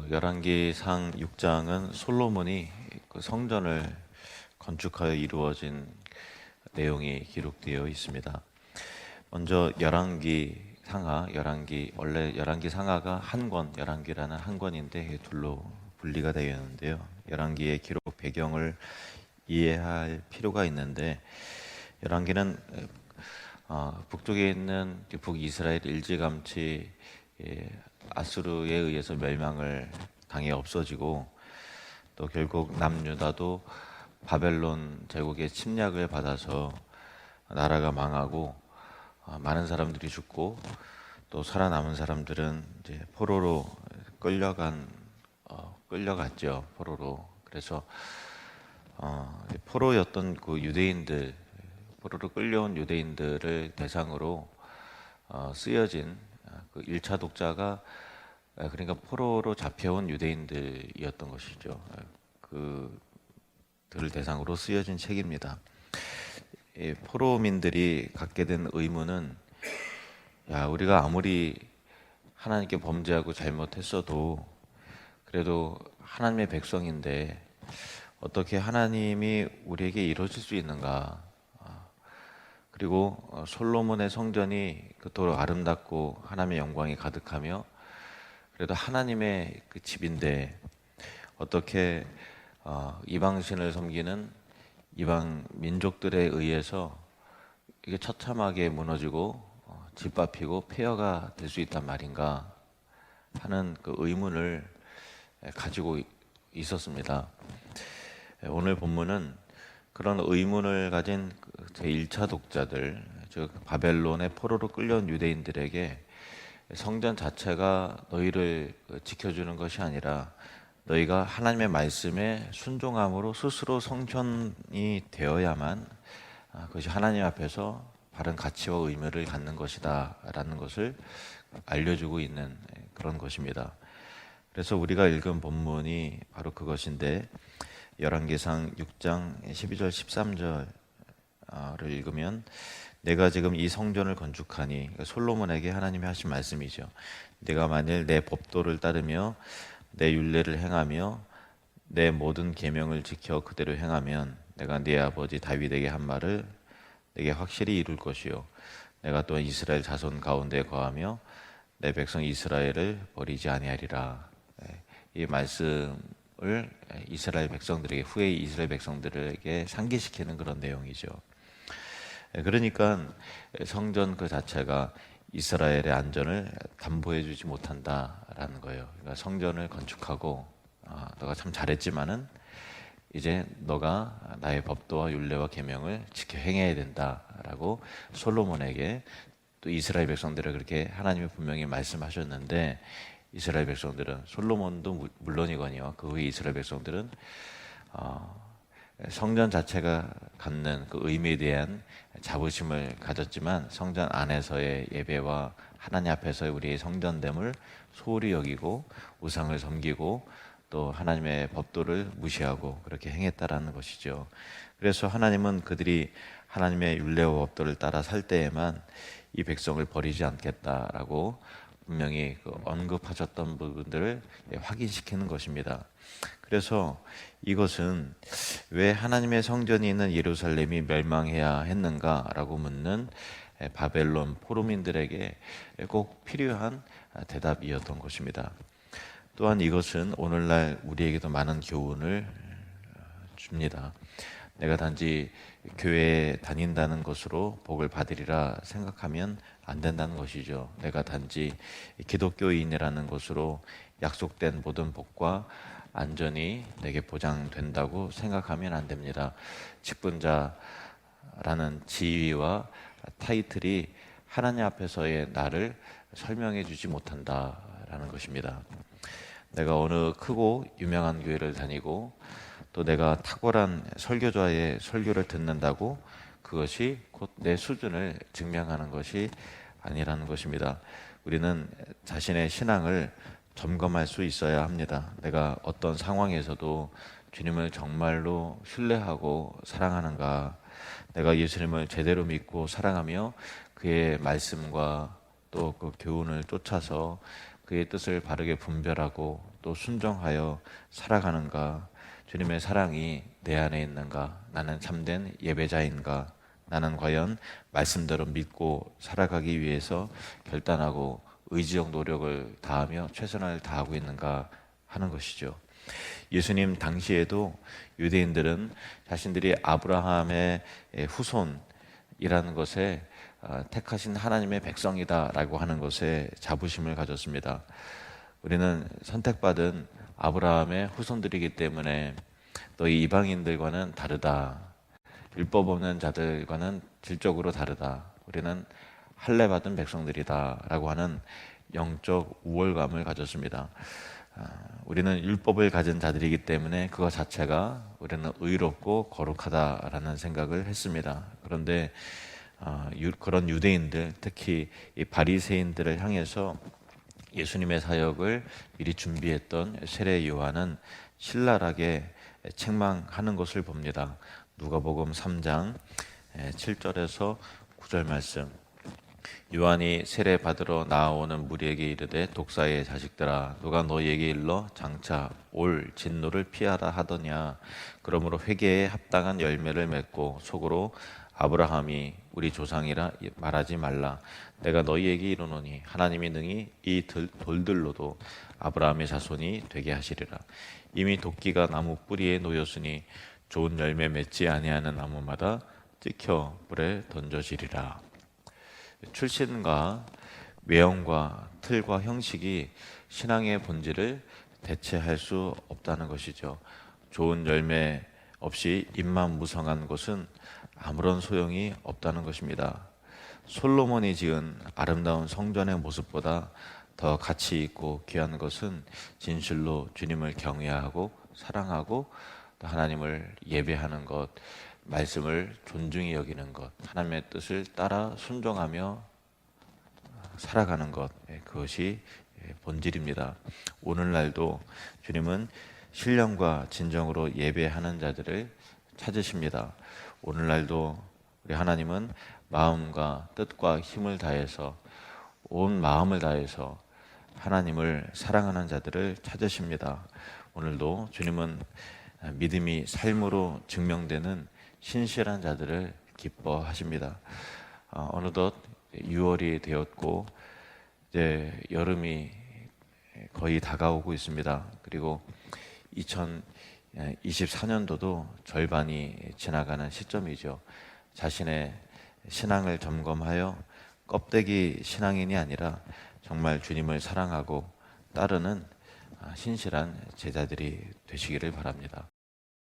열왕기상 6장은 솔로몬이 그 성전을 건축하여 이루어진 내용이 기록되어 있습니다. 먼저 원래 열왕기 상하가 한 권, 열왕기라는 한 권인데 둘로 분리가 되어 있는데요. 열왕기의 기록 배경을 이해할 필요가 있는데, 열왕기는 북쪽에 있는 북이스라엘 일찌감치 아수르에 의해서 멸망을 당해 없어지고, 또 결국 남유다도 바벨론 제국의 침략을 받아서 나라가 망하고 많은 사람들이 죽고, 또 살아남은 사람들은 이제 포로로 끌려갔죠. 포로로. 그래서 포로였던 그 유대인들, 포로로 끌려온 유대인들을 대상으로 쓰여진 그 1차 독자가, 그러니까 포로로 잡혀온 유대인들이었던 것이죠. 그들을 대상으로 쓰여진 책입니다. 포로민들이 갖게 된 의무는, 우리가 아무리 하나님께 범죄하고 잘못했어도 그래도 하나님의 백성인데 어떻게 하나님이 우리에게 이루어질 수 있는가? 그리고 솔로몬의 성전이 그토록 아름답고 하나님의 영광이 가득하며 그래도 하나님의 그 집인데 어떻게 이방신을 섬기는 이방 민족들에 의해서 이게 처참하게 무너지고 짓밟히고 폐허가 될 수 있단 말인가 하는 그 의문을 가지고 있었습니다. 오늘 본문은 그런 의문을 가진 제1차 독자들, 즉 바벨론의 포로로 끌려온 유대인들에게 성전 자체가 너희를 지켜주는 것이 아니라 너희가 하나님의 말씀에 순종함으로 스스로 성전이 되어야만 그것이 하나님 앞에서 바른 가치와 의미를 갖는 것이다 라는 것을 알려주고 있는 그런 것입니다. 그래서 우리가 읽은 본문이 바로 그것인데, 열왕기상 6장 12절 13절을 읽으면, 내가 지금 이 성전을 건축하니, 솔로몬에게 하나님이 하신 말씀이죠. 내가 만일 내 법도를 따르며 내 율례를 행하며 내 모든 계명을 지켜 그대로 행하면 내가 네 아버지 다윗에게 한 말을 내게 확실히 이룰 것이요, 내가 또한 이스라엘 자손 가운데 거하며 내 백성 이스라엘을 버리지 아니하리라. 이 말씀을 이스라엘 백성들에게, 후에 이스라엘 백성들에게 상기시키는 그런 내용이죠. 그러니까 성전 그 자체가 이스라엘의 안전을 담보해 주지 못한다라는 거예요. 그러니까 성전을 건축하고 너가 참 잘했지만은 이제 너가 나의 법도와 율례와 계명을 지켜 행해야 된다라고 솔로몬에게, 또 이스라엘 백성들을 그렇게 하나님이 분명히 말씀하셨는데, 이스라엘 백성들은, 솔로몬도 물론이거니와 그 후에 이스라엘 백성들은 성전 자체가 갖는 그 의미에 대한 자부심을 가졌지만 성전 안에서의 예배와 하나님 앞에서의 우리의 성전됨을 소홀히 여기고 우상을 섬기고 또 하나님의 법도를 무시하고 그렇게 행했다라는 것이죠. 그래서 하나님은 그들이 하나님의 율례와 법도를 따라 살 때에만 이 백성을 버리지 않겠다라고 분명히 언급하셨던 부분들을 확인시키는 것입니다. 그래서 이것은 왜 하나님의 성전이 있는 예루살렘이 멸망해야 했는가라고 묻는 바벨론 포로민들에게 꼭 필요한 대답이었던 것입니다. 또한 이것은 오늘날 우리에게도 많은 교훈을 줍니다. 내가 단지 교회에 다닌다는 것으로 복을 받으리라 생각하면 안 된다는 것이죠. 내가 단지 기독교인이라는 것으로 약속된 모든 복과 안전이 내게 보장된다고 생각하면 안 됩니다. 직분자라는 지위와 타이틀이 하나님 앞에서의 나를 설명해 주지 못한다라는 것입니다. 내가 어느 크고 유명한 교회를 다니고 또 내가 탁월한 설교자의 설교를 듣는다고 그것이 곧 내 수준을 증명하는 것이 아니라는 것입니다. 우리는 자신의 신앙을 점검할 수 있어야 합니다. 내가 어떤 상황에서도 주님을 정말로 신뢰하고 사랑하는가, 내가 예수님을 제대로 믿고 사랑하며 그의 말씀과 또 그 교훈을 쫓아서 그의 뜻을 바르게 분별하고 또 순종하여 살아가는가? 주님의 사랑이 내 안에 있는가? 나는 참된 예배자인가? 나는 과연 말씀대로 믿고 살아가기 위해서 결단하고 의지적 노력을 다하며 최선을 다하고 있는가 하는 것이죠. 예수님 당시에도 유대인들은 자신들이 아브라함의 후손이라는 것에 택하신 하나님의 백성이다라고 하는 것에 자부심을 가졌습니다. 우리는 선택받은 아브라함의 후손들이기 때문에 너희 이방인들과는 다르다. 율법 없는 자들과는 질적으로 다르다. 우리는 할례 받은 백성들이다라고 하는 영적 우월감을 가졌습니다. 우리는 율법을 가진 자들이기 때문에 그것 자체가 우리는 의롭고 거룩하다라는 생각을 했습니다. 그런데 그런 유대인들, 특히 이 바리새인들을 향해서 예수님의 사역을 미리 준비했던 세례 요한은 신랄하게 책망하는 것을 봅니다. 누가복음 3장 7절에서 9절 말씀. 요한이 세례 받으러 나오는 무리에게 이르되 독사의 자식들아 누가 너희에게 일러 장차 올 진노를 피하라 하더냐. 그러므로 회개에 합당한 열매를 맺고 속으로 아브라함이 우리 조상이라 말하지 말라. 내가 너희에게 이르노니 하나님이 능히 이 돌들로도 아브라함의 자손이 되게 하시리라. 이미 도끼가 나무 뿌리에 놓였으니 좋은 열매 맺지 아니하는 나무마다 찍혀 불에 던져지리라. 출신과 외형과 틀과 형식이 신앙의 본질을 대체할 수 없다는 것이죠. 좋은 열매 없이 입만 무성한 것은 아무런 소용이 없다는 것입니다. 솔로몬이 지은 아름다운 성전의 모습보다 더 가치 있고 귀한 것은 진실로 주님을 경외하고 사랑하고 또 하나님을 예배하는 것, 말씀을 존중히 여기는 것, 하나님의 뜻을 따라 순종하며 살아가는 것, 그것이 본질입니다. 오늘날도 주님은 신령과 진정으로 예배하는 자들을 찾으십니다. 오늘날도 우리 하나님은 마음과 뜻과 힘을 다해서 온 마음을 다해서 하나님을 사랑하는 자들을 찾으십니다. 오늘도 주님은 믿음이 삶으로 증명되는 신실한 자들을 기뻐하십니다. 어느덧 6월이 되었고 이제 여름이 거의 다가오고 있습니다. 그리고 2024년도도 절반이 지나가는 시점이죠. 자신의 신앙을 점검하여 껍데기 신앙인이 아니라 정말 주님을 사랑하고 따르는 신실한 제자들이 되시기를 바랍니다.